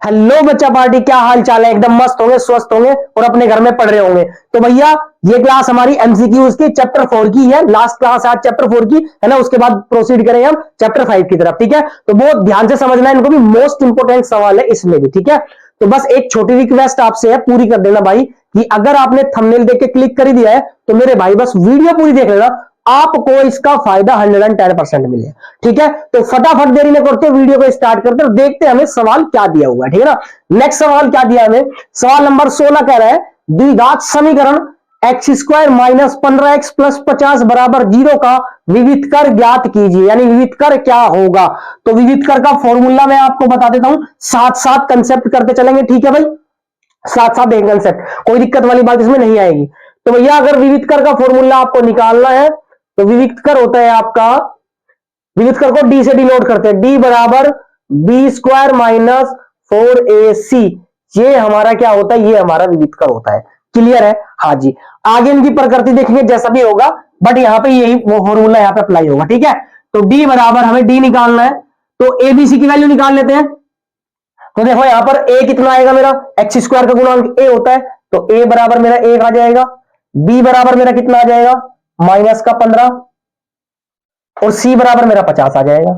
Hello बच्चा party, क्या हाल चाल है? एकदम मस्त होंगे, स्वस्थ होंगे और अपने घर में पढ़ रहे होंगे। तो भैया ये क्लास हमारी एमसीक्यूज की चैप्टर 4 की है। लास्ट क्लास आज चैप्टर 4 की है ना, उसके बाद प्रोसीड करेंगे हम चैप्टर 5 की तरफ। ठीक है, तो बहुत ध्यान से समझना है इनको भी, मोस्ट इंपोर्टेंट सवाल है इसमें भी। ठीक है, तो बस एक छोटी रिक्वेस्ट आपसे है, पूरी कर देना भाई, कि अगर आपने थंबनेल देख के क्लिक कर दिया है तो मेरे भाई बस वीडियो पूरी देख लेना, आपको इसका फायदा 110% मिले। ठीक है, तो फटाफट देरी न करते वीडियो को स्टार्ट करते और देखते हैं हमें सवाल क्या दिया हुआ है। ठीक है ना, नेक्स्ट सवाल क्या दिया हमें? सवाल नंबर 16 कह रहा है द्विघात समीकरण x square minus 15x plus 50 बराबर 0 का विविध कर ज्ञात कीजिए। यानी विविध कर क्या होगा? तो विविध कर का फॉर्मूला मैं आपको बता देता हूं, साथ साथ कंसेप्ट करते चलेंगे। ठीक है भाई, साथ साथ एक कंसेप्ट, कोई दिक्कत वाली बात इसमें नहीं आएगी। तो भैया अगर विविध कर का फॉर्मूला आपको निकालना है तो विविध कर होता है आपका, विविध कर को डी से डिनोट करते हैं, डी बराबर बी स्क्वायर माइनस 4ac। ये हमारा क्या होता है? ये हमारा विविध कर होता है। क्लियर है? हाँ जी, आगे इनकी प्रकृति देखेंगे जैसा भी होगा, बट यहां पे यही वो फॉर्मूला यहां पे अप्लाई होगा। ठीक है, तो डी बराबर हमें डी निकालना है, तो एबीसी की वैल्यू निकाल लेते हैं। तो देखो यहां पर ए कितना आएगा मेरा, एक्स स्क्वायर का गुणांक ए होता है, तो ए बराबर मेरा 1 आ जाएगा। बी बराबर मेरा कितना आ जाएगा? माइनस का 15, और सी बराबर मेरा 50 आ जाएगा।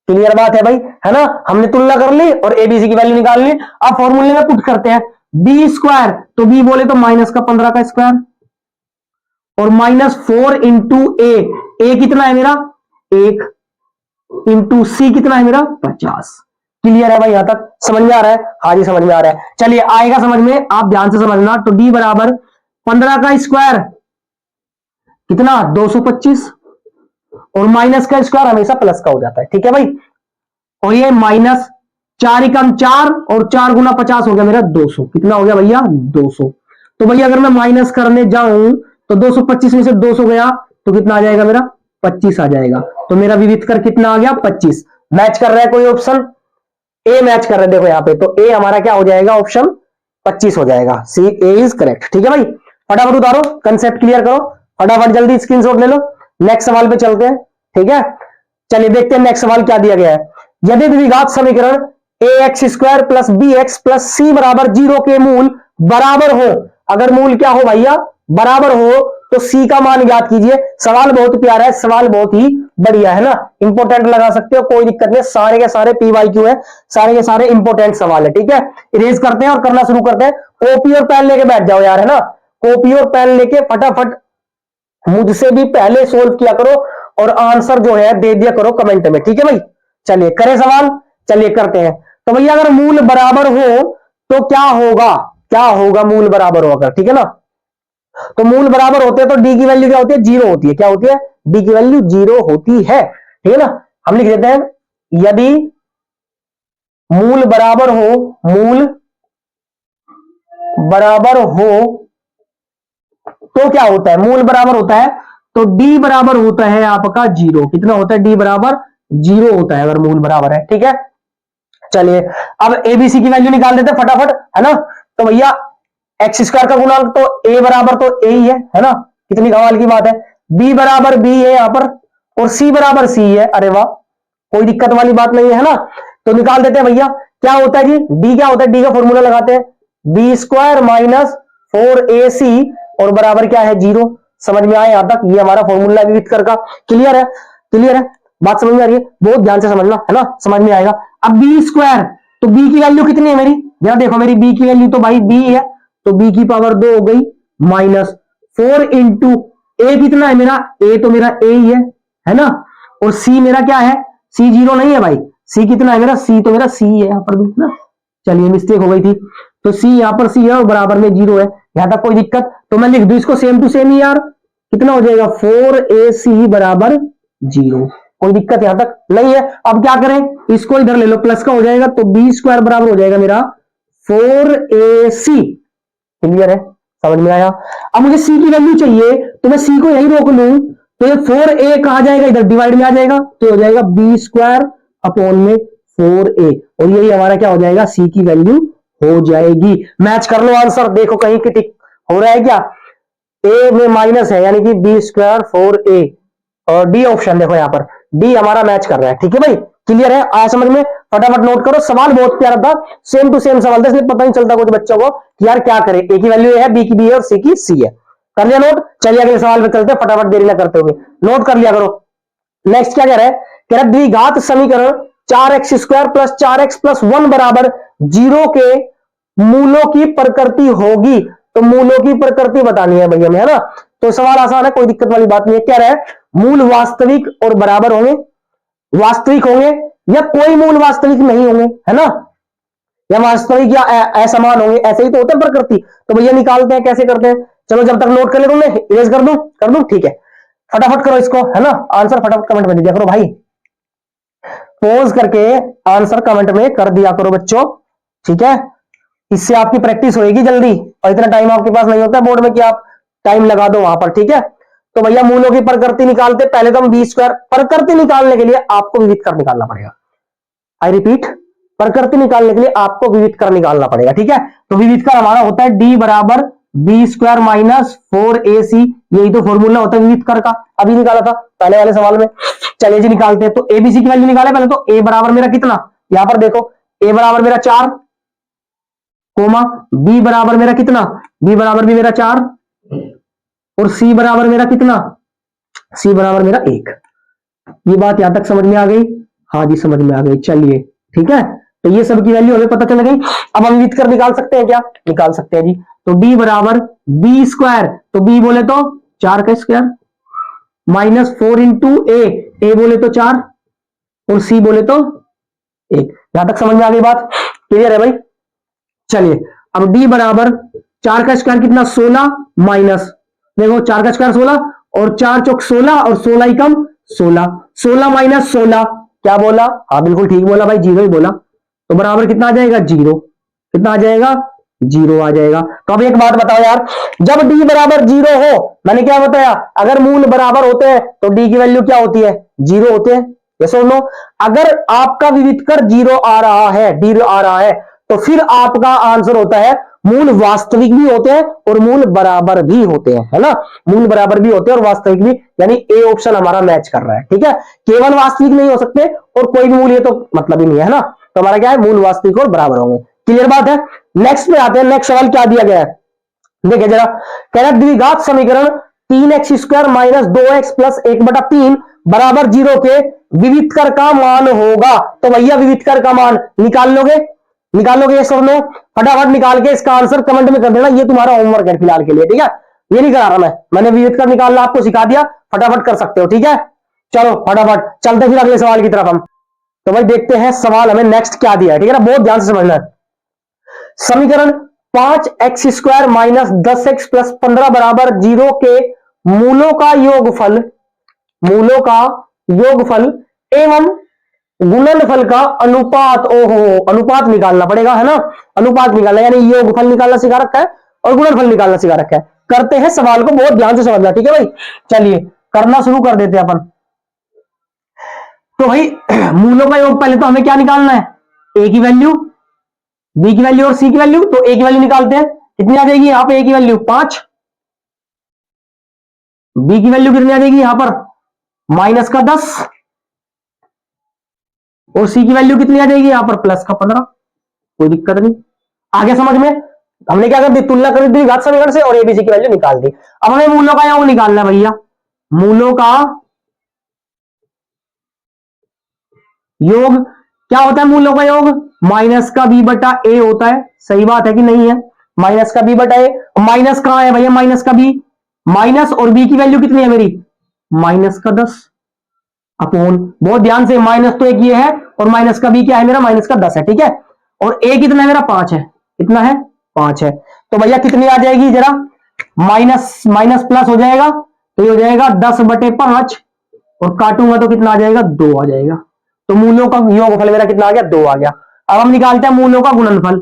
क्लियर बात है भाई, है ना? हमने तुलना कर ली और एबीसी की वैल्यू निकाल ली। अब फॉर्मूले में पुट करते हैं, बी स्क्वायर, तो बी बोले तो माइनस का 15 का स्क्वायर, और माइनस 4 इंटू ए कितना है मेरा? 1, इंटू सी कितना है मेरा? 50। क्लियर है भाई? यहां तक समझ में आ रहा है? हाँ जी समझ में आ रहा है। चलिए आएगा समझ में, आप ध्यान से समझना। तो डी बराबर 15 का स्क्वायर कितना? 225, और माइनस का स्क्वायर हमेशा प्लस का हो जाता है। ठीक है भाई, और ये माइनस 4 एकम 4 और 4 गुना 50 हो गया मेरा 200। कितना हो गया भैया? 200। तो भैया अगर मैं माइनस करने जाऊं तो 225 में से 200 गया तो कितना आ जाएगा मेरा? 25 आ जाएगा। तो मेरा विविध कर कितना आ गया? 25। मैच कर रहा है कोई ऑप्शन? ए मैच कर रहा है, देखो यहां पे, तो ए हमारा क्या हो जाएगा? ऑप्शन 25 हो जाएगा। सी, ए इज करेक्ट। ठीक है भाई, फटाफट उतारो, कंसेप्ट क्लियर करो, फटाफट जल्दी स्क्रीनशॉट ले लो। नेक्स्ट सवाल पे चलते हैं। ठीक है, चलिए देखते हैं नेक्स्ट सवाल क्या दिया गया है। यदि द्विघात समीकरण A x square plus B x plus C बराबर 0 के मूल बराबर हो, अगर मूल क्या हो भैया? बराबर हो, तो सी का मान ज्ञात कीजिए। सवाल बहुत प्यारा है, सवाल बहुत ही बढ़िया है ना, इंपोर्टेंट लगा सकते हो, कोई दिक्कत नहीं, सारे के सारे पीवाईक्यू है, सारे के सारे इंपोर्टेंट सवाल है। ठीक है, इरेज करते हैं और करना शुरू करते हैं। कॉपी और पेन लेके बैठ जाओ यार, है ना, कॉपी और पेन लेके फटाफट मुझसे भी पहले सोल्व किया करो और आंसर जो है दे दिया करो कमेंट में। ठीक है भाई, चलिए करें सवाल, चलिए करते हैं। तो भैया अगर मूल बराबर हो तो क्या होगा? क्या होगा मूल बराबर हो अगर? ठीक है ना, तो मूल बराबर होते हैं तो डी की वैल्यू क्या होती है? 0 होती है। क्या होती है? डी की वैल्यू 0 होती है। ठीक है ना, हम लिख देते हैं यदि मूल बराबर हो, मूल बराबर हो तो क्या होता है? मूल बराबर होता है तो डी बराबर होता है आपका 0। कितना होता है? डी बराबर 0 होता है अगर मूल बराबर है। ठीक है, चलिए अब एबीसी की वैल्यू निकाल देते हैं फटाफट, है ना। तो भैया एक्स स्क्वायर का गुणांक तो ए बराबर तो ए ही है ना, कितनी कमाल की बात है। बी बराबर बी है यहां पर, और सी बराबर सी है। अरे वाह, कोई दिक्कत वाली बात नहीं है ना। तो निकाल देते हैं भैया, क्या होता है जी? डी क्या होता है? डी का फॉर्मूला लगाते हैं, बी स्क्वायर माइनस 4ac और बराबर क्या है? 0। समझ में आया यहां तक? ये हमारा फॉर्मूला है विविध कर का। क्लियर है? क्लियर है, बात समझ में आ रही है? बहुत ध्यान से समझना, है ना, समझ में आएगा। अब बी स्क्वायर, तो बी की वैल्यू कितनी है मेरी? जरा देखो, मेरी बी की वैल्यू तो भाई बी है, तो बी की पावर 2 हो गई, माइनस 4 इंटू ए कितना है मेरा? ए तो मेरा ए ही है ना, और सी मेरा क्या है? सी 0 नहीं है भाई, सी कितना है मेरा? सी तो मेरा सी है यहां पर भी ना। चलिए मिस्टेक हो गई थी, तो सी यहां पर सी है और बराबर में 0 है, यहां तक कोई दिक्कत? तो मैं लिख दूं इसको सेम टू सेम ही यार, कितना हो जाएगा? 4ac बराबर 0। कोई दिक्कत यहां तक नहीं है। अब क्या करें? इसको इधर ले लो, प्लस का हो जाएगा, तो बी स्क्वायर बराबर हो जाएगा मेरा 4ac। क्लियर है? समझ में आया? अब मुझे सी की वैल्यू चाहिए, तो मैं सी को यही रोक लूं, तो ये 4a कहा जाएगा? इधर डिवाइड में आ जाएगा, तो हो जाएगा बी स्क्वायर अपॉन में 4a, और यही हमारा क्या हो जाएगा? सी की वैल्यू हो जाएगी। मैच कर लो आंसर, देखो कहीं की टिक हो रहा है क्या? ए में माइनस है, यानी कि बी स्क्वायर 4a, और डी ऑप्शन देखो यहां पर डी हमारा मैच कर रहा है। ठीक है भाई, क्लियर है? आया समझ में? फटाफट नोट करो, सवाल बहुत प्यारा था, सेम टू सेम सवाल था, इसलिए पता नहीं चलता कुछ बच्चों को कि यार क्या करे, ए की वैल्यू है, बी की बी है और सी की सी है। कर लिया नोट? चलिए अगले सवाल पे चलते हैं, फटाफट देरी ना करते हुए नोट कर लिया करो। नेक्स्ट क्या कह रहा है? कह रहा है द्विघात समीकरण 4x² प्लस 4x प्लस 1 बराबर 0 के मूलों की प्रकृति होगी। तो मूलों की प्रकृति बतानी है भैया हमें, है ना? तो सवाल आसान है, कोई दिक्कत वाली बात नहीं है। क्या रहा है? मूल वास्तविक और बराबर होंगे, वास्तविक होंगे या कोई मूल वास्तविक नहीं होंगे, है ना? या वास्तविक या असमान होंगे, ऐसे ही तो होते हैं प्रकृति। तो भैया निकालते हैं, कैसे करते हैं? चलो जब तक नोट कर ले तुमने, इरेज कर दूं, ठीक है। फटाफट करो इसको, है ना? आंसर फटाफट कमेंट में दे दिया करो भाई, पॉज करके आंसर कमेंट में कर दिया करो बच्चों, ठीक है? इससे आपकी प्रैक्टिस होगी जल्दी, और इतना टाइम आपके पास नहीं होता बोर्ड में कि आप टाइम लगा दो वहां पर, ठीक है? तो भैया मूलों की प्रकृति निकालते, पहले तो हम b² प्रकृति निकालने के लिए आपको विविध कर निकालना पड़ेगा। आई रिपीट, प्रकृति निकालने के लिए आपको विविध कर निकालना पड़ेगा, ठीक है? तो विविध कर हमारा होता है d बराबर b² माइनस 4ac, यही तो फॉर्मूला होता है विविध कर का, अभी निकाला था पहले वाले सवाल में। चलिए जी निकालते हैं। तो एबीसी की वैल्यू निकाले पहले। तो a बराबर मेरा कितना, यहां पर देखो, a बराबर मेरा 4, कोमा b बराबर मेरा कितना, b बराबर भी मेरा 4, और c बराबर मेरा कितना, c बराबर मेरा 1। ये बात यहां तक समझ में आ गई? हाँ जी समझ में आ गई। चलिए ठीक है, तो ये सब की वैल्यू हमें पता चल गई। अब हम विविध कर निकाल सकते हैं क्या? निकाल सकते हैं जी। तो d बराबर b², तो b बोले तो 4 का स्क्वायर माइनस 4 इंटू ए बोले तो 4 और c बोले तो 1। यहां तक समझ में आ गई बात? क्लियर है भाई? चलिए अब d बराबर 4 का स्क्वायर कितना, 16 माइनस, देखो 4 का स्क्वायर 16 और 4 चौक 16 और 16 ही कम 16, 16 माइनस 16 क्या बोला? हाँ बिल्कुल ठीक बोला भाई, 0 ही बोला। तो बराबर कितना आ जाएगा? 0। कितना आ जाएगा? 0 आ जाएगा। तो अब एक बात बताओ यार, जब d बराबर 0 हो, मैंने क्या बताया, अगर मूल बराबर होते हैं तो d की वैल्यू क्या होती है? 0 होते हैं। ये सुन लो, अगर आपका विविध कर 0 आ रहा है, d आ रहा है, तो फिर आपका आंसर होता है मूल वास्तविक भी होते हैं और मूल बराबर भी होते हैं, है ना? मूल बराबर भी होते हैं और वास्तविक भी, यानी ए ऑप्शन हमारा मैच कर रहा है, ठीक है? केवल वास्तविक नहीं हो सकते और कोई भी मूल, ये तो मतलब ही नहीं है ना? तो हमारा क्या है? मूल वास्तविक और बराबर होंगे। क्लियर बात है? नेक्स्ट पे आते हैं। नेक्स्ट सवाल क्या दिया गया है, देखिए जरा। कह रहा है द्विघात समीकरण 3x² माइनस 2x प्लस 1/3 बराबर 0 के विविध कर का मान होगा। तो भैया विविध कर का मान निकाल लोगे? निकाल लोगे? ये सब लो, फटाफट निकाल के इसका आंसर कमेंट में कर देना। ये तुम्हारा होमवर्क है फिलहाल के लिए, ठीक है? ये नहीं करा रहा मैंने विविध कर निकालना आपको सिखा दिया, फटाफट कर सकते हो, ठीक है? चलो फटाफट चलते फिर अगले सवाल की तरफ हम। तो भाई देखते हैं सवाल हमें नेक्स्ट क्या दिया है, ठीक है ना? बहुत ध्यान से समझना है। समीकरण 5x² माइनस 10x प्लस 15 बराबर 0 के मूलों का योगफल, मूलों का योगफल एवं गुणनफल का अनुपात, ओहो अनुपात निकालना पड़ेगा, है ना? अनुपात निकालना, यानी योगफल निकालना सिखा रखा है और गुणनफल निकालना सिखा रखा है। करते हैं सवाल को, बहुत ध्यान से समझना, ठीक है भाई? चलिए करना शुरू कर देते हैं अपन। तो भाई मूलों का योग पहले तो हमें क्या निकालना है? ए की वैल्यू, बी की वैल्यू और सी की वैल्यू। तो ए की वैल्यू निकालते हैं, कितनी आ जाएगी यहां पे? ए की वैल्यू 5, बी की वैल्यू कितनी आ जाएगी यहां पर? माइनस का 10, और सी की वैल्यू कितनी आ जाएगी यहां पर? प्लस का 15। कोई दिक्कत नहीं, आगे समझ में? हमने क्या कर दी? तुलना कर दी घात समीकरण से और एबीसी की वैल्यू निकाल दी। अब हमें मूलों का योग निकालना है भैया। मूलों का योग क्या होता है? मूलों का योग माइनस का बी बटा ए होता है। सही बात है कि नहीं है? माइनस का बी बटा ए। माइनस कहां है भैया? माइनस का बी, माइनस, और बी की वैल्यू कितनी है मेरी? माइनस का 10 अपोन, बहुत ध्यान से, माइनस तो एक ये है और माइनस का बी क्या है मेरा? माइनस का 10 है, ठीक है? और ए कितना है मेरा? 5 है। कितना है? 5 है। तो भैया कितनी आ जाएगी जरा? माइनस माइनस प्लस हो जाएगा, तो ये हो जाएगा 10/5, और काटूंगा तो कितना आ जाएगा? 2 आ जाएगा। तो मूलों का योगफल मेरा कितना आ गया? 2 आ गया। अब हम निकालते हैं मूलों का गुणनफल।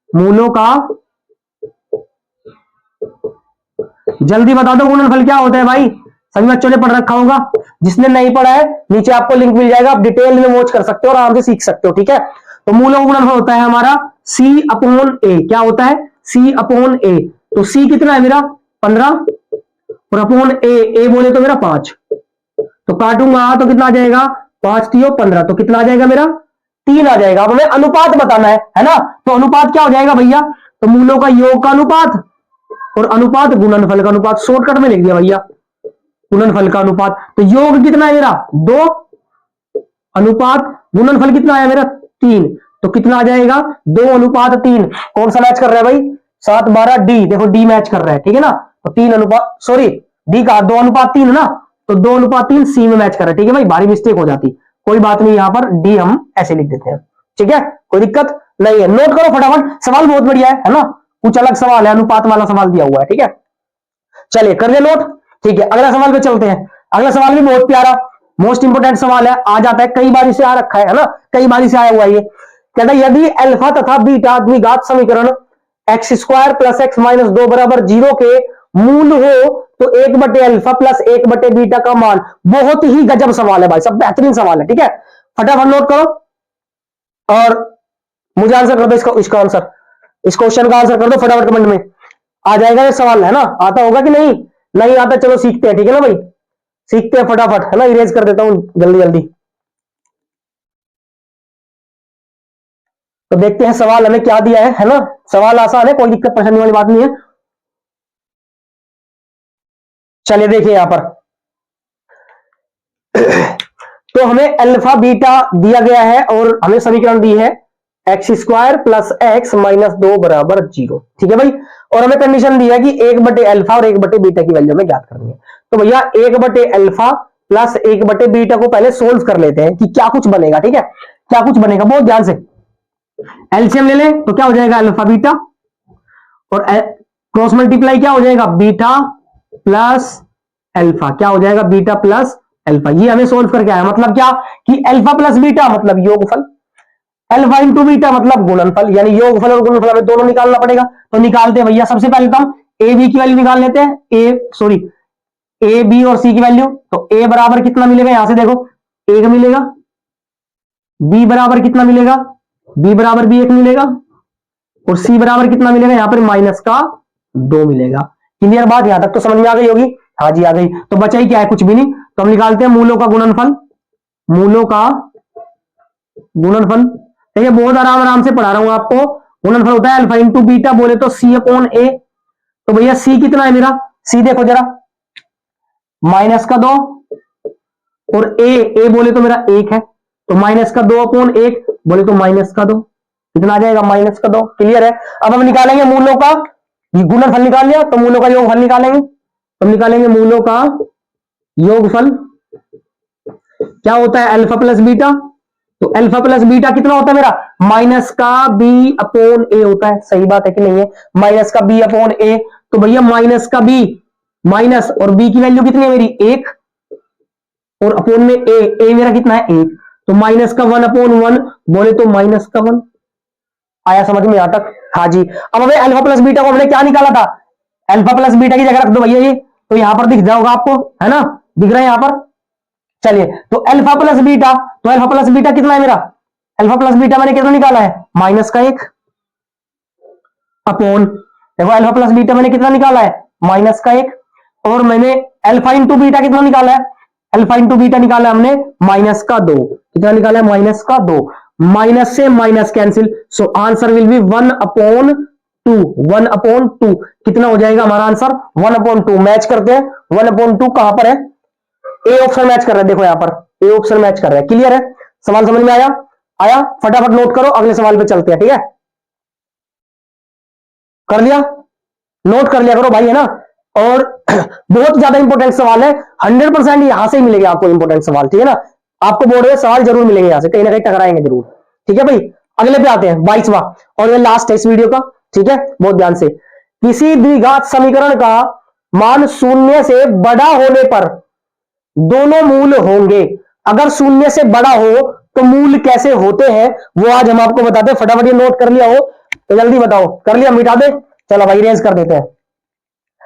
मूलों का, जल्दी बता दो गुणनफल क्या होता है भाई? सभी बच्चों ने पढ़ रखा होगा, जिसने नहीं पढ़ा है नीचे आपको लिंक मिल जाएगा, आप डिटेल में वॉच कर सकते हो और आराम से सीख सकते हो, ठीक है? तो मूलों का गुणनफल होता है हमारा C/A। क्या होता है? C/A। तो C कितना है मेरा? 15, और अपॉन ए बोले तो मेरा 5। तो काटूंगा तो कितना आ जाएगा? 5 3 15, तो कितना आ जाएगा मेरा? 3 आ जाएगा। अब हमें अनुपात बताना है ना, तो अनुपात क्या हो जाएगा भैया, तो मूलों का योग का अनुपात और अनुपात गुणनफल का अनुपात, शॉर्टकट में लिख दिया भैया गुणनफल का अनुपात। तो योग कितना है मेरा 2, अनुपात गुणनफल कितना है मेरा 3, तो कितना आ जाएगा 2:3। कौन सा मैच कर रहा है भाई, 7 12 डी, देखो डी मैच कर रहा है, ठीक है ना। तो 3 अनुपात, सॉरी डी का 2:3 ना, तो 2:3 सी में मैच कर रहा है, ठीक है भाई, भारी मिस्टेक हो जाती, कोई बात नहीं, यहां पर डी हम ऐसे लिख देते हैं, ठीक है, कोई दिक्कत नहीं है। नोट करो फटाफट, सवाल बहुत बढ़िया है ना, कुछ अलग सवाल है, अनुपात वाला सवाल दिया हुआ है, ठीक है। चलिए कर ले नोट, ठीक है, अगला सवाल पे चलते हैं। अगला सवाल भी बहुत प्यारा, मोस्ट इंपोर्टेंट सवाल है, आ जाता है, कई बार इसे आ रखा है ना, कई बार इसे आया हुआ है ये। कहता है यदि अल्फा तथा बीटा द्विघात समीकरण x² + x - 2 = 0 के मूल हो तो 1/अल्फा + 1/बीटा का मान। बहुत ही गजब सवाल है भाई, सब बेहतरीन सवाल है, ठीक है, फटाफट नोट करो और मुझे आंसर कर दो इसका आंसर, इस क्वेश्चन का आंसर कर दो फटाफट कमेंट में। आ जाएगा ये सवाल, है ना, आता होगा कि नहीं, नहीं आता चलो सीखते हैं, ठीक है ना भाई, सीखते हैं फटाफट, है ना, इरेज कर देता हूं जल्दी जल्दी। तो देखते हैं सवाल हमें क्या दिया है ना, सवाल आसान है, कोई दिक्कत परेशानी वाली बात नहीं है। चलिए देखिए यहां पर तो हमें अल्फा बीटा दिया गया है और हमें समीकरण दी है x² + x - 2 = 0, ठीक है भाई, और हमें कंडीशन दी है कि 1/अल्फा और 1/बीटा की वैल्यू हमें ज्ञात करनी है। तो भैया 1/अल्फा + 1/बीटा को पहले सोल्व कर लेते हैं कि क्या कुछ बनेगा, ठीक है, क्या कुछ बनेगा, बहुत ध्यान से एलसीएम ले ले तो क्या हो जाएगा अल्फा बीटा, और क्रॉस मल्टीप्लाई क्या हो जाएगा बीटा प्लस अल्फा, क्या हो जाएगा बीटा प्लस अल्फा। ये हमें सोल्व करके आया, मतलब क्या कि अल्फा प्लस बीटा मतलब योगफल, अल्फा इंटू बीटा मतलब गुणनफल, यानी योगफल और गुणनफल हमें दोनों निकालना पड़ेगा। तो निकालते हैं भैया, सबसे पहले तो हम ए बी की वैल्यू निकाल लेते हैं, ए बी और सी की वैल्यू। तो ए बराबर कितना मिलेगा, यहां से देखो 1 मिलेगा, बी बराबर कितना मिलेगा, बी बराबर भी 1 मिलेगा, और सी बराबर कितना मिलेगा, यहां पर -2 मिलेगा। क्लियर बात, यहां तक तो समझ में आ गई होगी, हाँ जी आ गई। तो बचा ही क्या है, कुछ भी नहीं, तो हम निकालते हैं मूलों का गुणनफल, मूलों का गुणनफल, देखिए बहुत आराम आराम से पढ़ा रहा हूं आपको। गुणनफल होता है अल्फा इंटू बीटा, बोले तो C/A। तो भैया सी कितना है मेरा, सी देखो जरा -2, और ए बोले तो मेरा 1 है, तो -2/1 बोले तो -2, कितना आ जाएगा -2। क्लियर है। अब हम निकालेंगे मूलों का गुणनफल, निकाल लिया तो मूलों का योगफल निकालेंगे, तो निकालेंगे मूलों का योगफल, क्या होता है अल्फा प्लस बीटा, तो अल्फा प्लस बीटा कितना होता है मेरा -B/A होता है, सही बात है कि नहीं है, -B/A। तो भैया -B माइनस और बी की वैल्यू कितनी है मेरी 1, और अपोन में ए मेरा कितना है 1, तो -1/1 बोले तो -1। आया समझ में यहां तक, हाँ जी। अब हमें अल्फा प्लस बीटा को हमने क्या निकाला था, अल्फा प्लस बीटा की जगह रख दो भैया ये, तो यहां पर दिख जाओगा आपको, है ना, दिख रहा है यहां पर। चलिए तो अल्फा प्लस बीटा, तो अल्फा प्लस बीटा कितना है मेरा, अल्फा प्लस बीटा मैंने कितना निकाला है -1 अपॉन, देखो अल्फा प्लस बीटा मैंने कितना निकाला है -1, और मैंने अल्फा इंटू बीटा कितना निकाला है, अल्फा इंटू बीटा निकाला है हमने -2, कितना निकाला है -2, माइनस से minus cancel, so answer will be 1/2, 1/2 कितना हो जाएगा हमारा आंसर 1/2। मैच करते हैं 1/2 कहां पर है, ए ऑप्शन मैच कर रहा है, देखो यहां पर ए ऑप्शन मैच कर रहा है। क्लियर है, सवाल समझ में आया, आया, फटाफट नोट करो, अगले सवाल पे चलते हैं, ठीक है, कर लिया, नोट कर लिया करो भाई, है ना। और बहुत ज्यादा इंपॉर्टेंट सवाल है, 100% यहां से ही मिलेगा आपको इंपॉर्टेंट सवाल, ठीक है ना, आपको बोर्ड में सवाल जरूर मिलेंगे यहां से, कहीं ना कहीं टकराएंगे जरूर, ठीक है भाई। अगले पे आते हैं 22वां, और ये लास्ट है इस वीडियो का, ठीक है, बहुत ध्यान से। किसी द्विघात समीकरण का मान 0 से बड़ा होने पर दोनों मूल होंगे, अगर 0 से बड़ा हो तो मूल कैसे होते हैं वो आज हम आपको बताते हैं। फटाफट ये नोट कर लिया हो तो जल्दी बताओ, कर लिया, मिटा दे, चलो भाई रेंज कर देते हैं।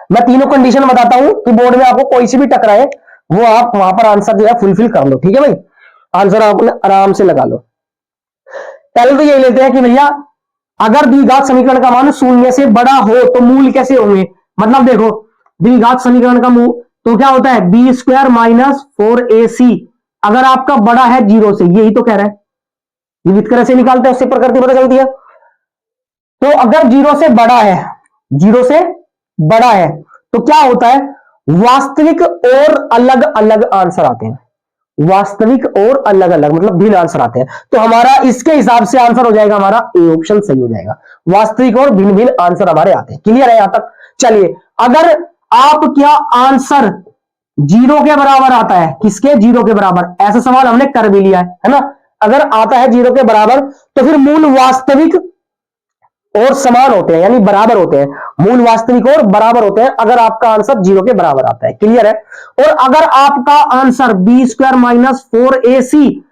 मैं तीनों कंडीशन बताता हूं कि बोर्ड में आपको कोई सी भी टकराए वो आप वहां पर आंसर जो है फुलफिल कर लो, ठीक है भाई, आंसर आप आराम से लगा लो। पहले तो ये लेते हैं कि भैया अगर द्विघात समीकरण का मान 0 से बड़ा हो तो मूल कैसे होंगे, मतलब देखो द्विघात समीकरण का मूल तो क्या होता है B² - 4AC, अगर आपका बड़ा है 0 से, यही तो कह रहा है, विविध क्रम से निकालते हैं, उससे प्रकृति पता चलती है। तो अगर जीरो से बड़ा है, जीरो से बड़ा है तो क्या होता है, वास्तविक और अलग अलग आंसर आते हैं, वास्तविक और अलग अलग मतलब भिन्न आंसर आते हैं। तो हमारा इसके हिसाब से आंसर हो जाएगा, हमारा ए ऑप्शन सही हो जाएगा, वास्तविक और भिन्न भिन्न आंसर हमारे आते हैं। क्लियर है यहां तक? चलिए, अगर आप क्या आंसर जीरो के बराबर आता है, किसके, जीरो के बराबर, ऐसा सवाल हमने कर भी लिया है ना। अगर आता है जीरो के बराबर तो फिर मूल वास्तविक और समान होते हैं, यानी बराबर होते हैं, मूल वास्तविक और बराबर होते हैं अगर आपका आंसर जीरो के बराबर आता है। क्लियर है? और अगर आपका answer B square minus 4ac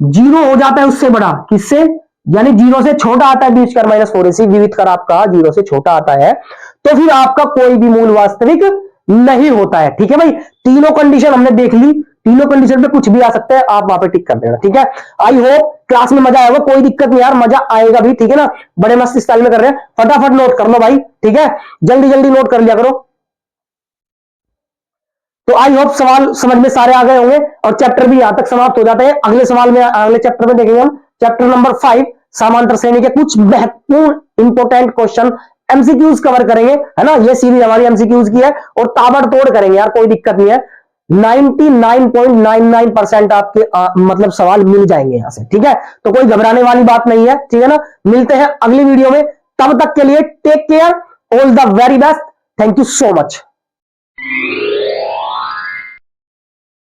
zero हो जाता है उससे बड़ा, किससे, यानी जीरो से छोटा आता है बी स्क्वायर माइनस 4ac, विविध कर आपका जीरो से छोटा आता है, तो फिर आपका कोई भी मूल वास्तविक नहीं होता है। ठीक है भाई, तीनों कंडीशन हमने देख ली, तीनों कंडीशन पे कुछ भी आ सकता है, आप वहां पे टिक कर देना। ठीक है, आई होप क्लास में मजा आएगा, कोई दिक्कत नहीं यार, मजा आएगा भी। ठीक है ना, बड़े मस्त स्टाइल में कर रहे हैं, फटाफट नोट कर लो भाई। ठीक है, जल्दी जल्दी नोट कर लिया करो। तो आई होप सवाल समझ में सारे आ गए होंगे और चैप्टर भी यहां तक समाप्त हो जाते हैं। अगले सवाल में, अगले चैप्टर में देखेंगे हम चैप्टर नंबर 5 समांतर श्रेणी के कुछ महत्वपूर्ण इंपोर्टेंट क्वेश्चन एमसीक्यूज कवर करेंगे, है ना। ये सीरीज हमारी एमसीक्यूज की है और ताबड़तोड़ करेंगे यार, कोई दिक्कत नहीं है। 99.99% आपके मतलब सवाल मिल जाएंगे यहां से। ठीक है, तो कोई घबराने वाली बात नहीं है। ठीक है ना, मिलते हैं अगली वीडियो में, तब तक के लिए take care, all the very best, thank you so much.